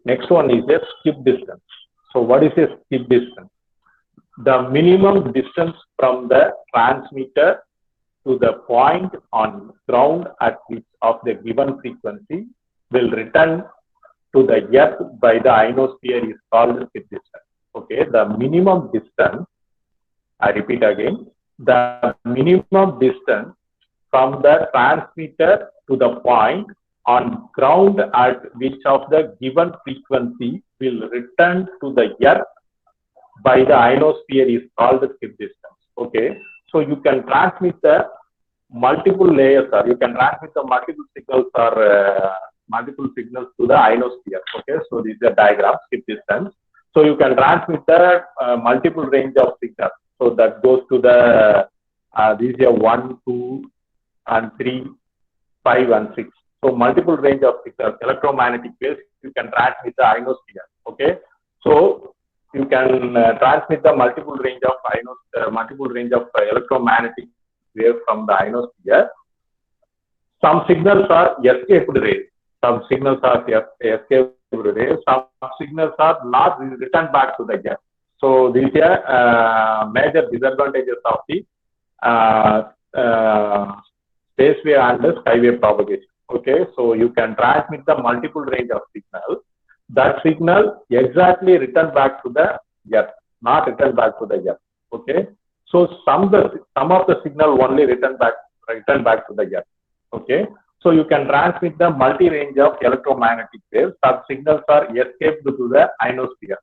Next one is a skip distance. So what is a skip distance? The minimum distance from the transmitter to the point on ground at which of the given frequency will return to the earth by the ionosphere is called skip distance. Okay, the minimum distance, I repeat again, the minimum distance from the transmitter to the point on ground at which of the given frequency will return to the earth by the ionosphere is called the skip distance. Okay, so you can transmit the multiple layers, or you can transmit the multiple signals to the ionosphere. Okay, so this is a diagram, skip distance. So you can transmit the multiple range of signals. So that goes to the these are 1, 2, and 3, 5, and 6. So multiple range of signals, electromagnetic waves, you can transmit the ionosphere. Okay, so you can transmit the multiple range of electromagnetic waves from the ionosphere. Some signals are escaped rays. Some signals are escaped rays. Some signals are not returned back to the earth. So these are major disadvantages of the space wave and the sky wave propagation. Okay, so you can transmit the multiple range of signal. That signal exactly return back to the earth, not return back to the earth. Okay, so some of the signal only return back to the earth. Okay, so you can transmit the multi range of electromagnetic waves. Some signals are escaped to the ionosphere.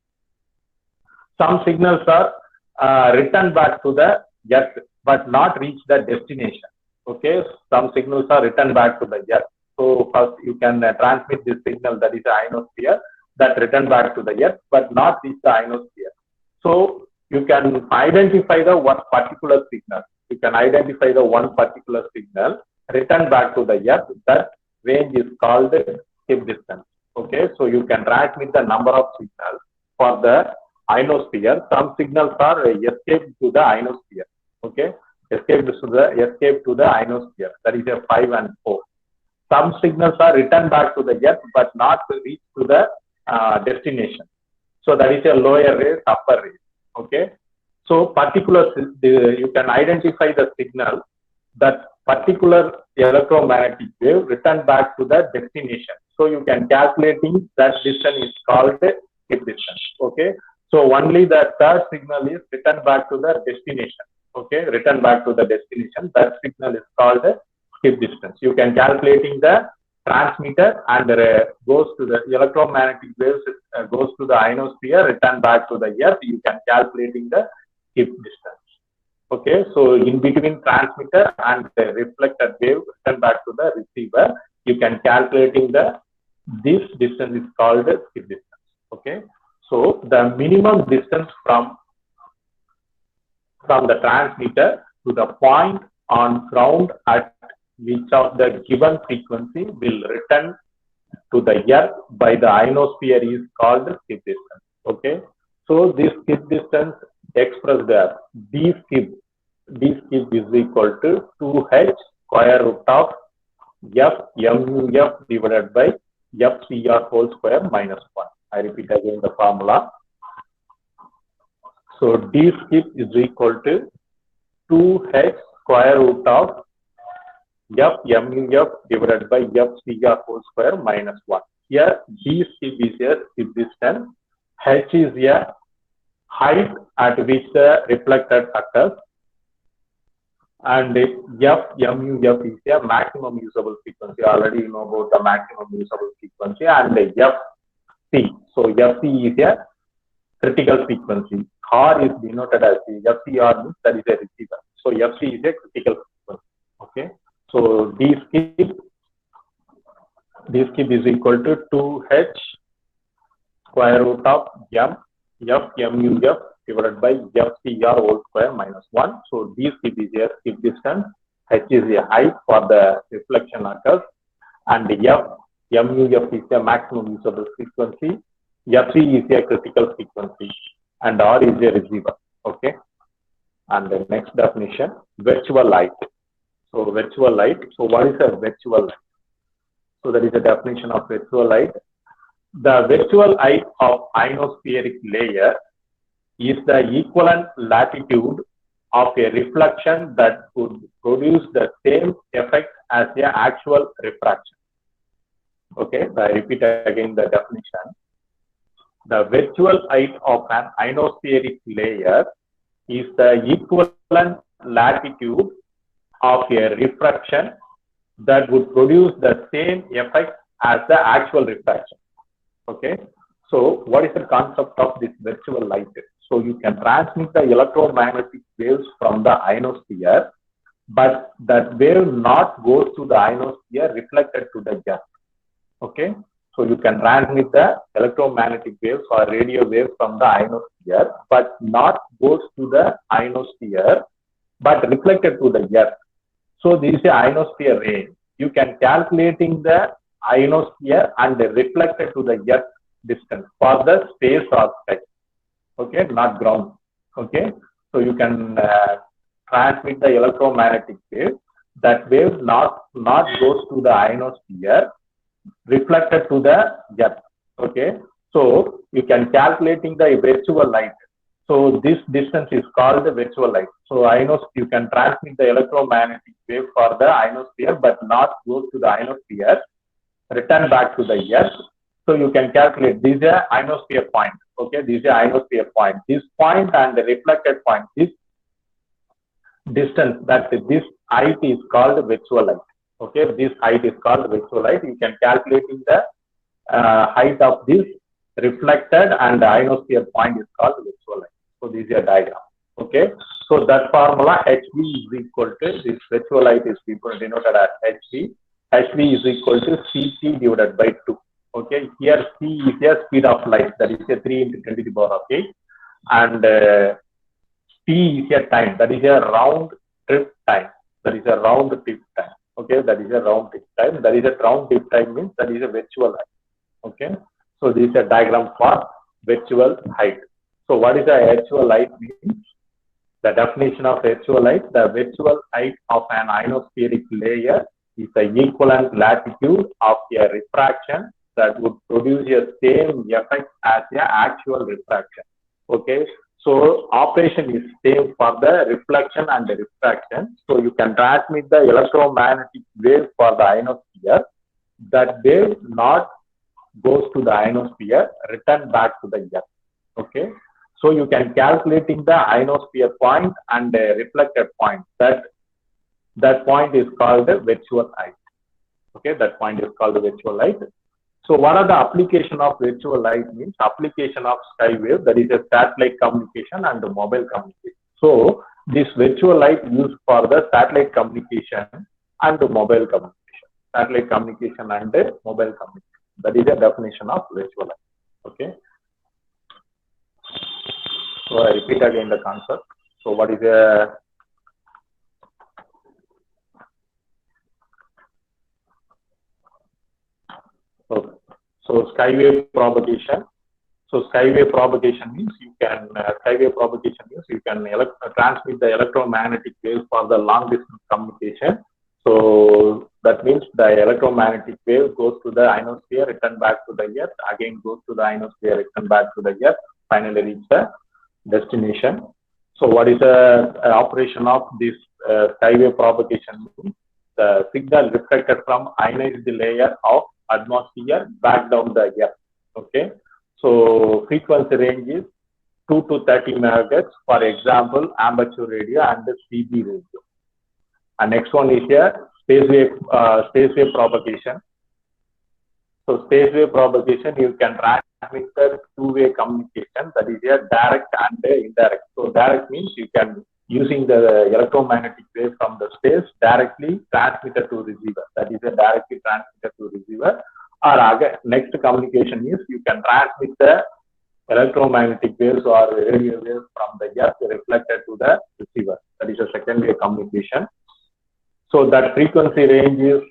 Some signals are returned back to the earth but not reach the destination. Okay, some signals are returned back to the earth. So first you can transmit this signal, that is the ionosphere, that return back to the earth but not reach the ionosphere. So you can identify the one particular signal. You can identify the one particular signal return back to the earth. That range is called skip distance. Okay, so you can transmit the number of signals for the ionosphere. Some signals are escaped to the ionosphere. Okay, escaped to the ionosphere. That is a 5 and 4. Some signals are returned back to the earth but not reach to the destination. So that is a lower rays, upper rays. Okay, so you can identify the signal, that particular electromagnetic wave return back to the destination. So you can calculating that distance is called skip distance. Okay, so only the third signal is returned back to the destination. Okay, return back to the destination. That signal is called skip distance. You can calculating the transmitter and goes to the electromagnetic waves, goes to the ionosphere, return back to the earth. You can calculating the skip distance. Okay, so in between transmitter and the reflected wave return back to the receiver, you can calculating this distance is called skip distance. Okay, so the minimum distance from the transmitter to the point on ground at which of the given frequency will return to the earth by the ionosphere is called skip distance. Okay, so this skip distance expressed as d skip is equal to 2h square root of f muf divided by fcr whole square minus 1. I repeat again the formula. So d skip is equal to 2h square root of f muf divided by fcr whole square minus 1. Here d skip is a skip distance, h is a height at which the reflected occurs, and muf is a maximum usable frequency. Already you know about the maximum usable frequency, and fc. So fc is a critical frequency. R is denoted as FCR, means that is a receiver. So FC is a critical frequency. Okay. So D skip is equal to 2h square root of muf divided by fcr whole square minus 1. So D skip is a skip distance, h is a height for the reflection occurs, and muf is a maximum usable frequency, fc is a critical frequency, and R is a receiver. Okay. And the next definition, virtual light. So virtual light. So what is a virtual light? So that is a definition of virtual light. The virtual height of ionospheric layer is the equivalent latitude of a reflection that would produce the same effect as the actual refraction. Okay, I repeat again the definition. The virtual height of an ionospheric layer is the equivalent latitude of a refraction that would produce the same effect as the actual refraction. Okay, so what is the concept of this virtual light? So you can transmit the electromagnetic waves from the ionosphere, but that wave not goes to the ionosphere reflected to the earth. Okay, so you can transmit the electromagnetic waves or radio waves from the ionosphere, but not goes to the ionosphere, but reflected to the earth. So this is the ionosphere range. You can calculating the ionosphere and reflected to the earth distance for the space or sky. Okay, not ground. Okay, so you can transmit the electromagnetic wave. That wave not goes to the ionosphere, reflected to the earth. Okay, so you can calculating the virtual light. So this distance is called the virtual light. So you can transmit the electromagnetic wave for the ionosphere, but not go to the ionosphere, return back to the earth. So you can calculate this is a ionosphere point. Okay, this is a ionosphere point. This point and the reflected point, this distance, that this height is called virtual light. Okay, this height is called virtual light. You can calculating the height of this reflected and the ionosphere point is called virtual light. So this is a diagram. Okay, so that formula HV is equal to this virtual light is denoted as HV. HV is equal to CT divided by 2. Okay, here C is a speed of light, that is a 3 into 10 to the power of 8, and T is a time, that is a round trip time. That is a round trip time. Okay, that is a round trip time. That is a round trip time means that is a virtual height. Okay, so this is a diagram for virtual height. So what is a virtual height means? The definition of virtual height: the virtual height of an ionospheric layer is the equivalent latitude of a refraction that would produce the same effect as the actual refraction. Okay, so operation is same for the reflection and the refraction. So you can transmit the electromagnetic wave for the ionosphere. That wave not goes to the ionosphere, return back to the earth. Okay, so you can calculating the ionosphere point and the reflected point. That point is called the virtual height. Okay, that point is called the virtual height. So what are the application of virtual light means? Application of sky wave, that is a satellite communication and the mobile communication. So this virtual light used for the satellite communication and the mobile communication. Satellite communication and the mobile communication. That is a definition of virtual light. Okay. So I repeat again the concept. So what is a So skywave propagation. So skywave propagation means you can transmit the electromagnetic waves for the long distance communication. So that means the electromagnetic wave goes to the ionosphere, return back to the earth, again goes to the ionosphere, return back to the earth, finally reach the destination. So what is the operation of this skywave propagation? The signal reflected from ionized layer of atmosphere back down the earth. Okay, so frequency range is 2 to 30 megahertz. For example, amateur radio and the CB radio. And next one is here space wave propagation. So space wave propagation, you can transmit the two-way communication, that is a direct and indirect. So direct means you can using the electromagnetic wave from the space directly transmitted to receiver. That is a directly transmitted to receiver. Or again, next communication is you can transmit the electromagnetic waves or radio waves from the earth reflected to the receiver. That is a second way communication. So that frequency range is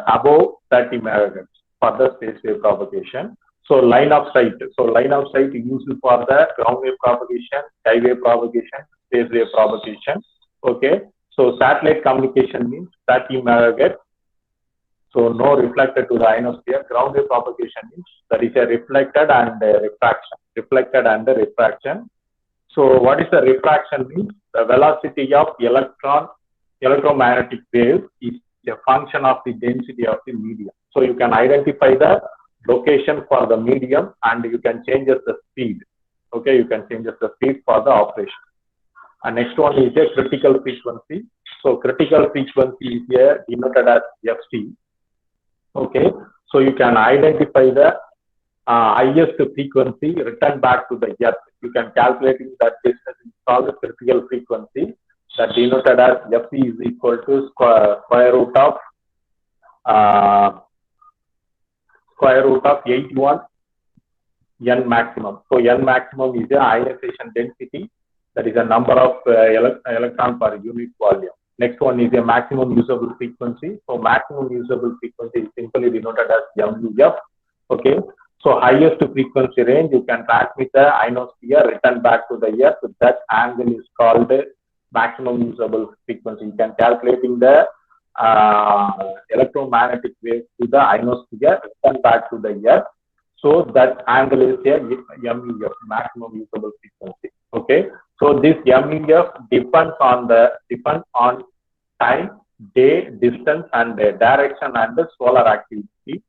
above 30 megahertz for the space wave propagation. So line of sight. So line of sight is used for the ground wave propagation, sky wave propagation, space wave propagation. Okay. So satellite communication means 30 megahertz. So no reflected to the ionosphere. Ground wave propagation is that is a reflected and a refraction. Reflected and a refraction. So what is the refraction means? The velocity of electromagnetic wave is a function of the density of the medium. So you can identify the location for the medium and you can change the speed. Okay, you can change the speed for the operation. And next one is a critical frequency. So critical frequency is here denoted as FC. Okay, so you can identify the highest frequency return back to the earth. You can calculate that distance is called the critical frequency that denoted as Fc is equal to square root of 81 n maximum. So n maximum is the ionization density, that is a number of electron per unit volume. Next one is a maximum usable frequency. So maximum usable frequency is simply denoted as MUF. Okay. So highest frequency range, you can transmit the ionosphere, return back to the earth. That angle is called maximum usable frequency. You can calculating the electromagnetic wave to the ionosphere, return back to the earth. So that angle is here MUF, maximum usable frequency. Okay. So this MUF depends on time, day, distance, and direction and the solar activity.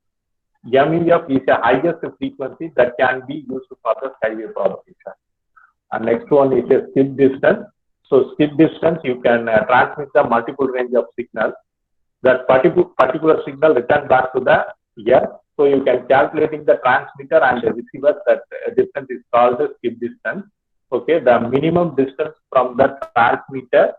MUF is the highest frequency that can be used for the skywave propagation. And next one is a skip distance. So skip distance, you can transmit the multiple range of signals. That particular signal return back to the earth. So you can calculating the transmitter and the receiver. That distance is called the skip distance. Okay, the minimum distance from the transmitter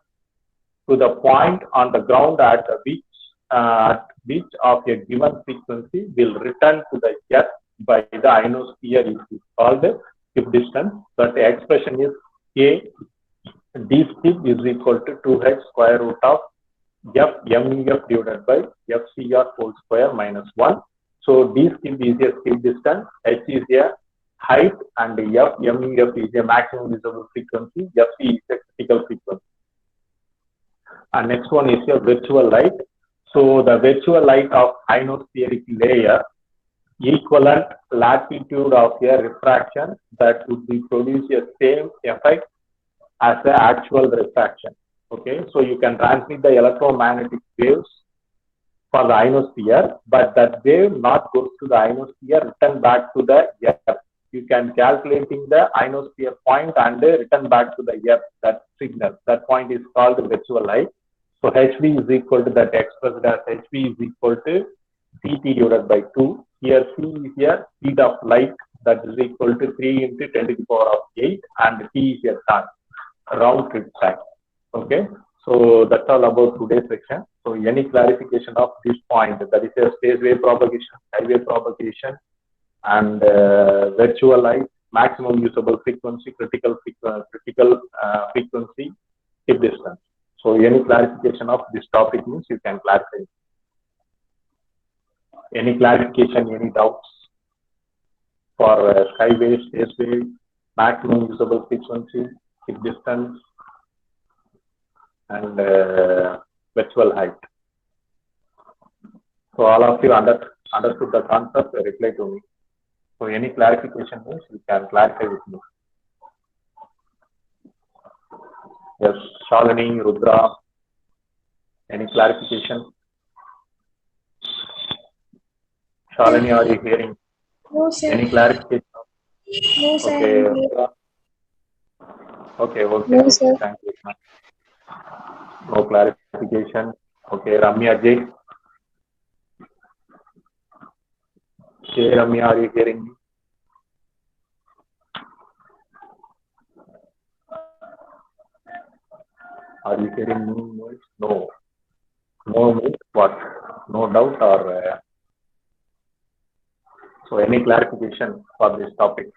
to the point on the ground at which of a given frequency will return to the earth by the ionosphere is called the skip distance. But the expression is K d skip is equal to 2h square root of F MUF divided by FCR whole square minus 1. So d skip is a skip distance, h is a height, and MUF is a maximum visible frequency, FC is a critical frequency. And next one is a virtual light. So the virtual light of ionospheric layer equivalent latitude of a refraction that would be produce the same effect as the actual refraction. Okay, so you can transmit the electromagnetic waves for the ionosphere, but that wave not goes to the ionosphere, return back to the earth. You can calculating the ionosphere point and return back to the earth, that signal. That point is called virtual light. So HV is equal to that expressed as HV is equal to CT divided by 2. Here C is here speed of light, that is equal to 3 into 10 to the power of 8, and T is here time, round trip time. Okay, so that's all about today's section. So any clarification of this point, that is a space wave propagation, skywave propagation, and virtual light, maximum usable frequency, critical frequency, skip distance. So any clarification of this topic means you can clarify. Any clarification, any doubts for skywave, space wave, maximum usable frequency, skip distance, and virtual height. So all of you understood the concept, reply to me. So any clarification means you can clarify with me. Yes, Shalini, Rudra, any clarification? Shalini, are you hearing? No, sir. Any clarification? No, sir. Okay. Okay. No, sir. Thank you. No clarification. Okay, Ramya J. Hey, Ramya, are you hearing me? Are you hearing me? No. No means what? No doubt or so any clarification for this topic?